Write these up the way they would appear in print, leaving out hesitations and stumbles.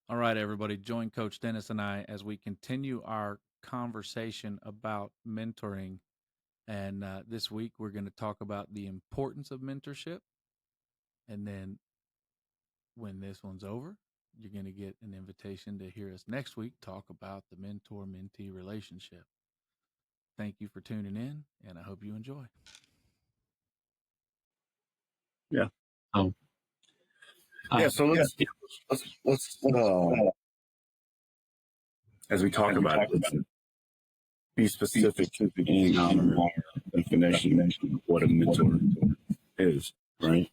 All right, everybody, join Coach Dennis and I as we continue our conversation about mentoring. And this week, we're going to talk about the importance of mentorship. And then when this one's over, you're going to get an invitation to hear us next week talk about the mentor-mentee relationship. Thank you for tuning in, and I hope you enjoy. Yeah. So let's as we talk about it, be specific in our definition of what a mentor is, right?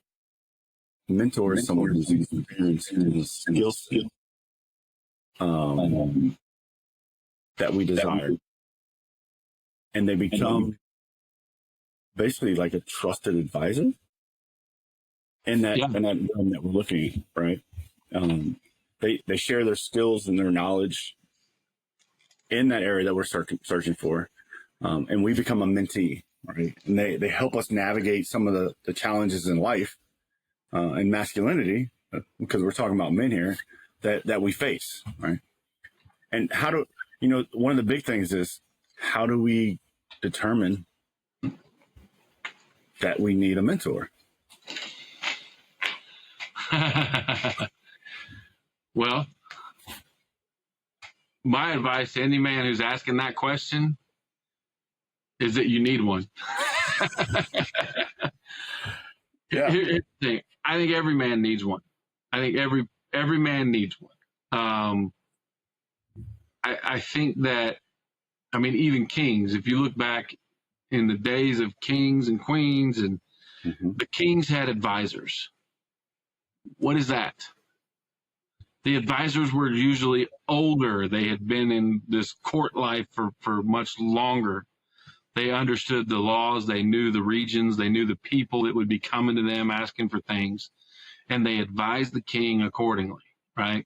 A mentor is someone who's experienced in the skill set that we desire. And they become basically like a trusted advisor in that realm that we're looking at, right? They share their skills and their knowledge in that area that we're searching for. And we become a mentee, right? And they help us navigate some of the challenges in life and masculinity, because we're talking about men here, that we face, right? And one of the big things is, how do we determine that we need a mentor? Well, my advice to any man who's asking that question is that you need one. Yeah. Here's the thing. I think every man needs one. I think every man needs one. I think that, even kings, if you look back in the days of kings and queens, and the kings had advisors. What is that? The advisors were usually older. They had been in this court life for much longer. They understood the laws. They knew the regions. They knew the people that would be coming to them asking for things. And they advised the king accordingly, right?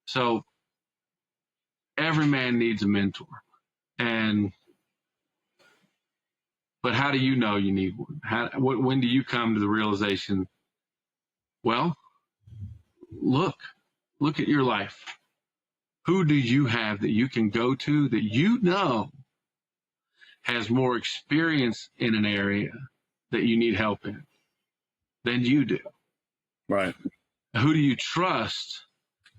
So every man needs a mentor. But how do you know you need one? When do you come to the realization, well, look at your life. Who do you have that you can go to that you know has more experience in an area that you need help in than you do? Right. Who do you trust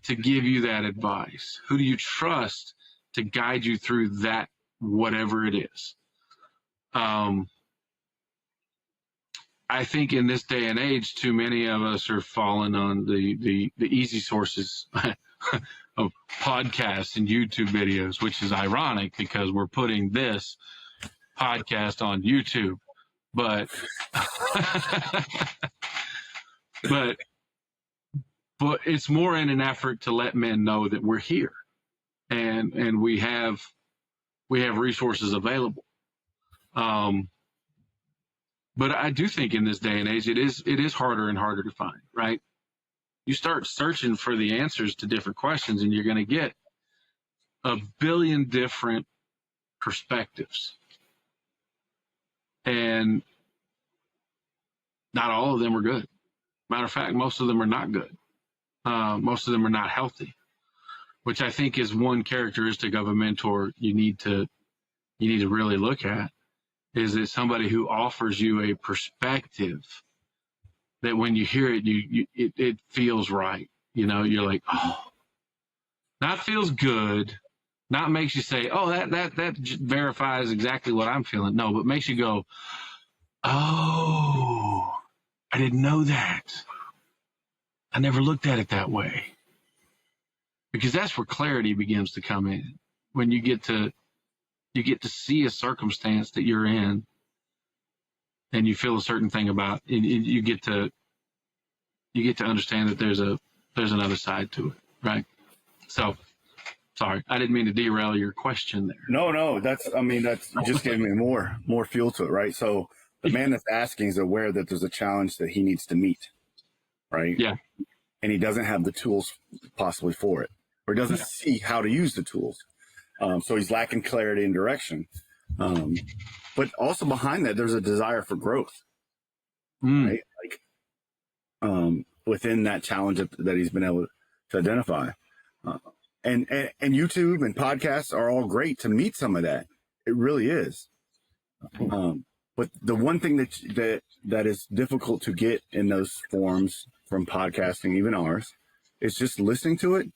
to give you that advice? Who do you trust to guide you through that, whatever it is? I think in this day and age, too many of us are falling on the easy sources of podcasts and YouTube videos, which is ironic because we're putting this podcast on YouTube. But but it's more in an effort to let men know that we're here and we have resources available. But I do think in this day and age, it is harder and harder to find, right? You start searching for the answers to different questions and you're going to get a billion different perspectives. And not all of them are good. Matter of fact, most of them are not good. Most of them are not healthy, which I think is one characteristic of a mentor you need to really look at. Is it somebody who offers you a perspective that when you hear it, it feels right. You're like, oh, that feels good. Not makes you say, oh, that verifies exactly what I'm feeling. No, but makes you go, oh, I didn't know that. I never looked at it that way. Because that's where clarity begins to come in. When you get to see a circumstance that you're in and you feel a certain thing about, and you get to understand that there's another side to it, right? So, sorry, I didn't mean to derail your question there. No, that's just gave me more fuel to it, right? So the man that's asking is aware that there's a challenge that he needs to meet, right? Yeah. And he doesn't have the tools possibly for it, or doesn't see how to use the tools. So he's lacking clarity and direction. But also behind that, there's a desire for growth, right? Like, within that challenge that he's been able to identify. And YouTube and podcasts are all great to meet some of that. It really is. But the one thing that is difficult to get in those forms from podcasting, even ours, is just listening to it.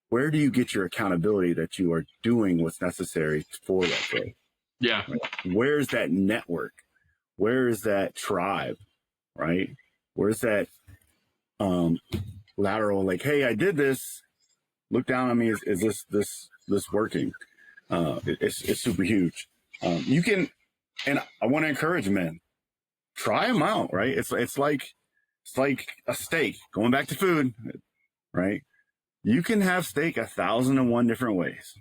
Where do you get your accountability that you are doing what's necessary for that growth? Yeah. Right? Where's that network? Where is that tribe? Right? Where's that lateral, like, hey, I did this. Look down on me. Is this working? It's super huge. You can, and I want to encourage men, try them out. Right? It's like a steak. Going back to food, right? You can have steak 1,001 different ways.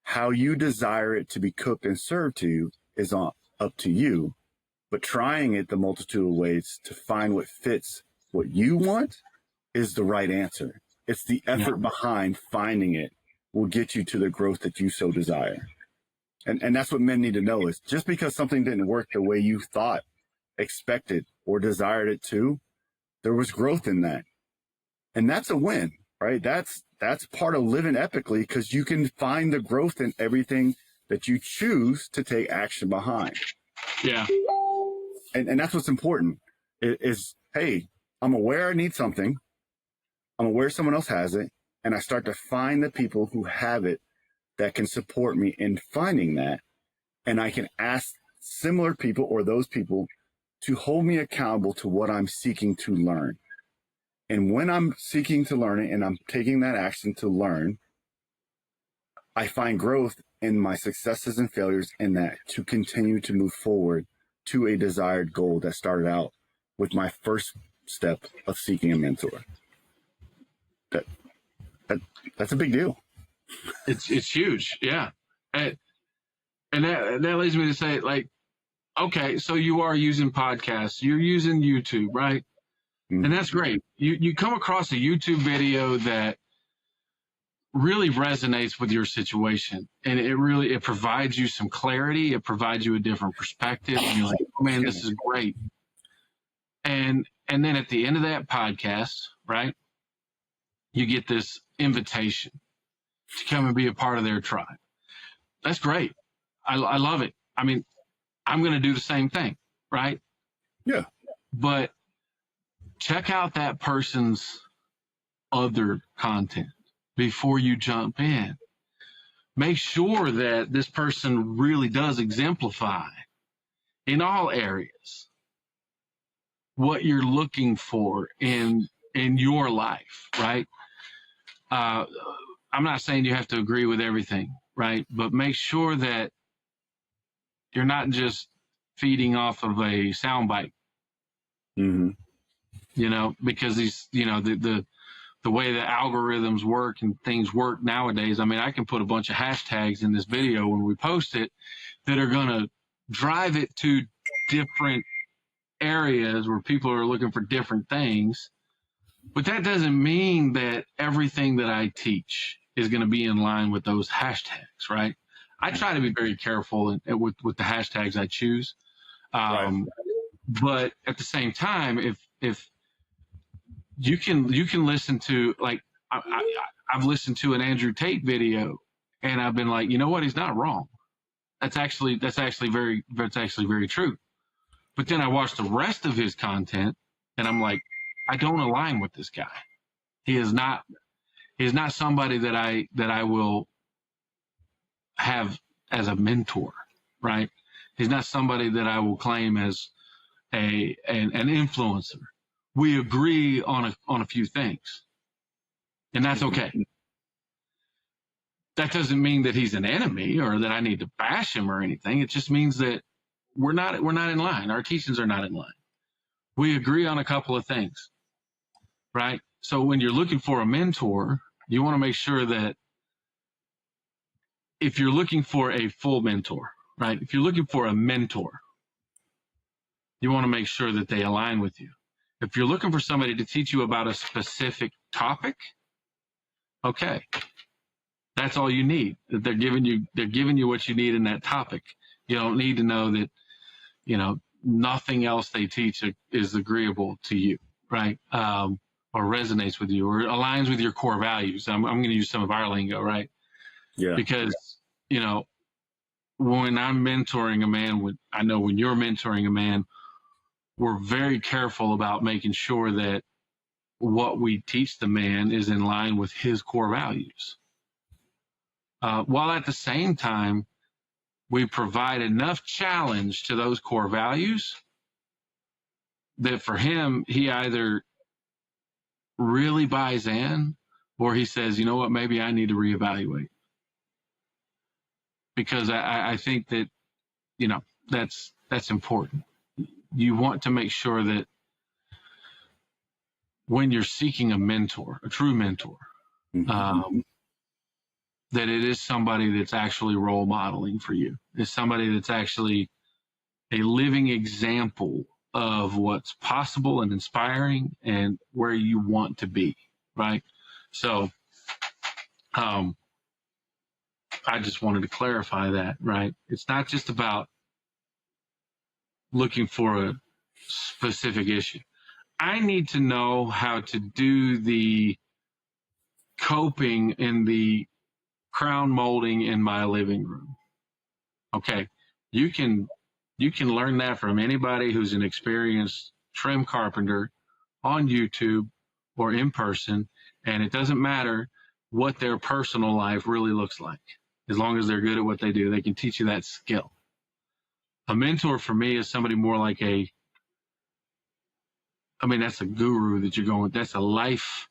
How you desire it to be cooked and served to you is up to you. But trying it the multitude of ways to find what fits what you want is the right answer. It's the effort behind finding it will get you to the growth that you so desire. And that's what men need to know is just because something didn't work the way you thought, expected, or desired it to, there was growth in that. And that's a win, right? That's part of living epically because you can find the growth in everything that you choose to take action behind. Yeah. And that's what's important is, hey, I'm aware I need something. I'm aware someone else has it. And I start to find the people who have it that can support me in finding that. And I can ask similar people or those people to hold me accountable to what I'm seeking to learn. And when I'm seeking to learn it and I'm taking that action to learn, I find growth in my successes and failures in that to continue to move forward to a desired goal that started out with my first step of seeking a mentor. That's a big deal. It's huge. Yeah. And that leads me to say, like, okay, so you are using podcasts, you're using YouTube, right? And that's great. You come across a YouTube video that really resonates with your situation, and it provides you some clarity. It provides you a different perspective, and you're like, oh man, this is great. And then at the end of that podcast, right, you get this invitation to come and be a part of their tribe. That's great. I love it. I mean, I'm going to do the same thing, right? Yeah. But check out that person's other content before you jump in. Make sure that this person really does exemplify in all areas what you're looking for in your life, right? I'm not saying you have to agree with everything, right? But make sure that you're not just feeding off of a soundbite. Mm-hmm. You know, because these, you know, the way the algorithms work and things work nowadays. I mean, I can put a bunch of hashtags in this video when we post it that are going to drive it to different areas where people are looking for different things. But that doesn't mean that everything that I teach is going to be in line with those hashtags, right? I try to be very careful with the hashtags I choose. Right. But at the same time, if you can listen to, like, I've listened to an Andrew Tate video and I've been like, you know what? He's not wrong. That's actually very true. But then I watched the rest of his content and I'm like, I don't align with this guy. He is not somebody that I will have as a mentor, right? He's not somebody that I will claim as an influencer. We agree on a few things, and that's okay. That doesn't mean that he's an enemy or that I need to bash him or anything. It just means that we're not in line. Our teachings are not in line. We agree on a couple of things, right? So when you're looking for a mentor, you want to make sure that if you're looking for a full mentor, right? If you're looking for a mentor, you want to make sure that they align with you. If you're looking for somebody to teach you about a specific topic, okay, that's all you need. They're giving you what you need in that topic. You don't need to know that, you know, nothing else they teach is agreeable to you, right? or resonates with you or aligns with your core values. I'm going to use some of our lingo, right? Yeah. Because, you know, when I'm mentoring a man, I know when you're mentoring a man, we're very careful about making sure that what we teach the man is in line with his core values. While at the same time, we provide enough challenge to those core values that for him, he either really buys in or he says, you know what, maybe I need to reevaluate. Because I think that, you know, that's important. You want to make sure that when you're seeking a mentor, a true mentor, that it is somebody that's actually role modeling for you. It's somebody that's actually a living example of what's possible and inspiring and where you want to be, right? So I just wanted to clarify that, right? It's not just about looking for a specific issue. I need to know how to do the coping and the crown molding in my living room. Okay, you can learn that from anybody who's an experienced trim carpenter on YouTube or in person, and it doesn't matter what their personal life really looks like. As long as they're good at what they do, they can teach you that skill. A mentor for me is somebody more like that's a guru that you're going with. That's a life.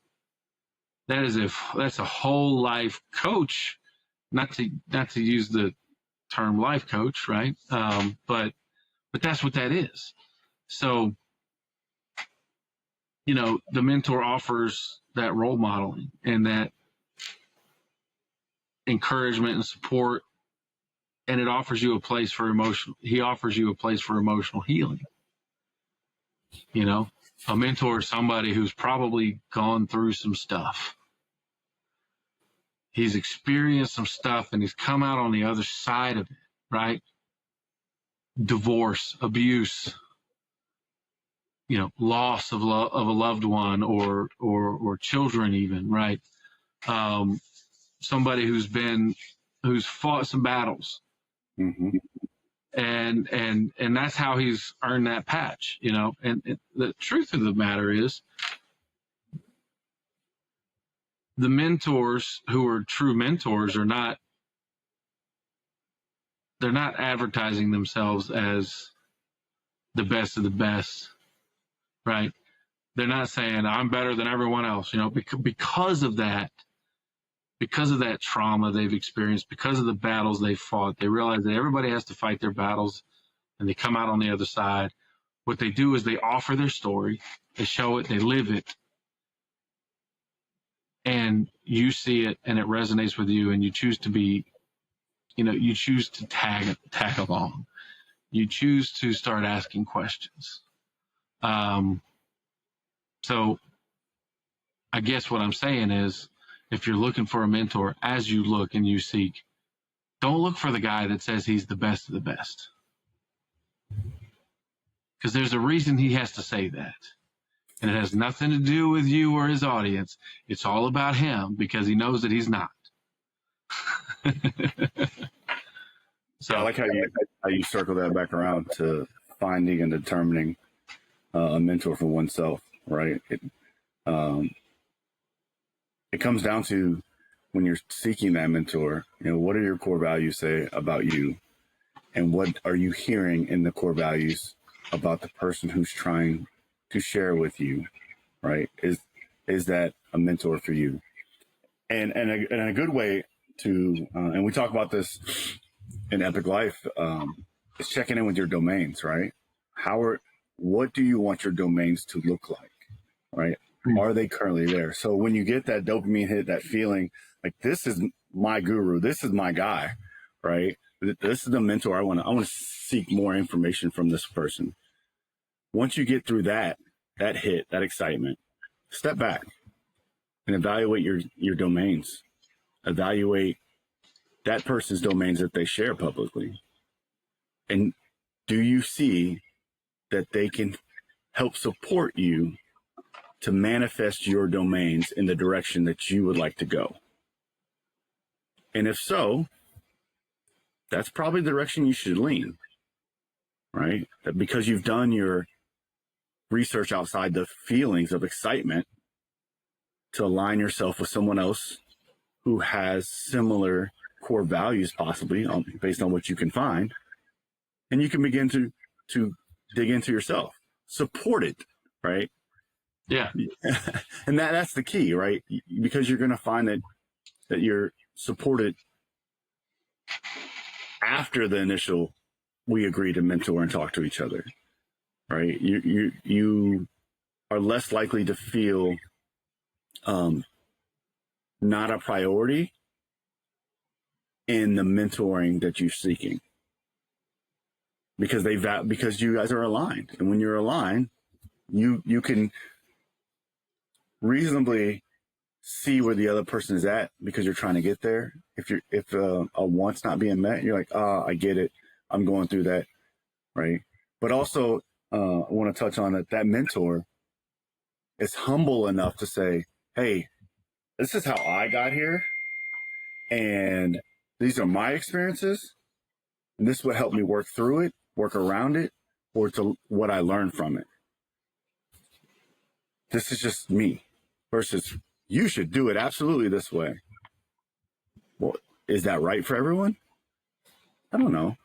That's a whole life coach. Not to use the term life coach, right? But that's what that is. So, you know, the mentor offers that role modeling and that encouragement and support, and it offers you a place for he offers you a place for emotional healing. You know, a mentor is somebody who's probably gone through some stuff. He's experienced some stuff and he's come out on the other side of it, right? Divorce, abuse, you know, loss of a loved one or children even, right? Somebody who's fought some battles. Mm-hmm. And that's how he's earned that patch, you know. And the truth of the matter is, the mentors who are true mentors they're not advertising themselves as the best of the best, right? They're not saying I'm better than everyone else, you know, because of that trauma they've experienced, because of the battles they fought. They realize that everybody has to fight their battles and they come out on the other side. What they do is they offer their story, they show it, they live it, and you see it and it resonates with you, and you choose to be, you know, you choose to tag along. You choose to start asking questions. So I guess what I'm saying is, if you're looking for a mentor, as you look and you seek, don't look for the guy that says he's the best of the best. Because there's a reason he has to say that. And it has nothing to do with you or his audience. It's all about him because he knows that he's not. So I like how you circle that back around to finding and determining a mentor for oneself, right? It comes down to, when you're seeking that mentor, you know, what do your core values say about you? And what are you hearing in the core values about the person who's trying to share with you, right? Is that a mentor for you? And a good way to, and we talk about this in Epic Life, is checking in with your domains, right? What do you want your domains to look like, right? Are they currently there? So when you get that dopamine hit, that feeling like, this is my guru, this is my guy, right? This is the mentor I want to seek more information from this person. Once you get through that hit, that excitement, step back and evaluate your domains. Evaluate that person's domains that they share publicly. And do you see that they can help support you to manifest your domains in the direction that you would like to go? And if so, that's probably the direction you should lean, right? That because you've done your research outside the feelings of excitement to align yourself with someone else who has similar core values, possibly based on what you can find, and you can begin to dig into yourself, support it, right? Yeah. And that's the key, right? Because you're going to find that you're supported after the initial, we agree to mentor and talk to each other, right? You are less likely to feel not a priority in the mentoring that you're seeking, because because you guys are aligned, and when you're aligned, you can reasonably see where the other person is at because you're trying to get there. If a want's not being met, you're like, I get it, I'm going through that, right? But also, I want to touch on that mentor is humble enough to say, hey, this is how I got here, and these are my experiences, and this would help me work through it, work around it, or to what I learned from it. This is just me, versus you should do it absolutely this way. Well, is that right for everyone? I don't know.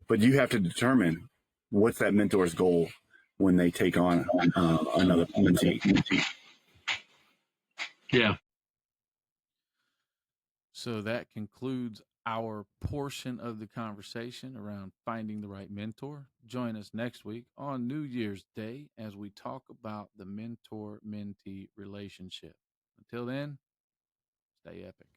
But you have to determine what's that mentor's goal when they take on another mentee. Yeah. So that concludes our portion of the conversation around finding the right mentor. Join us next week on New Year's Day as we talk about the mentor-mentee relationship. Until then, stay epic.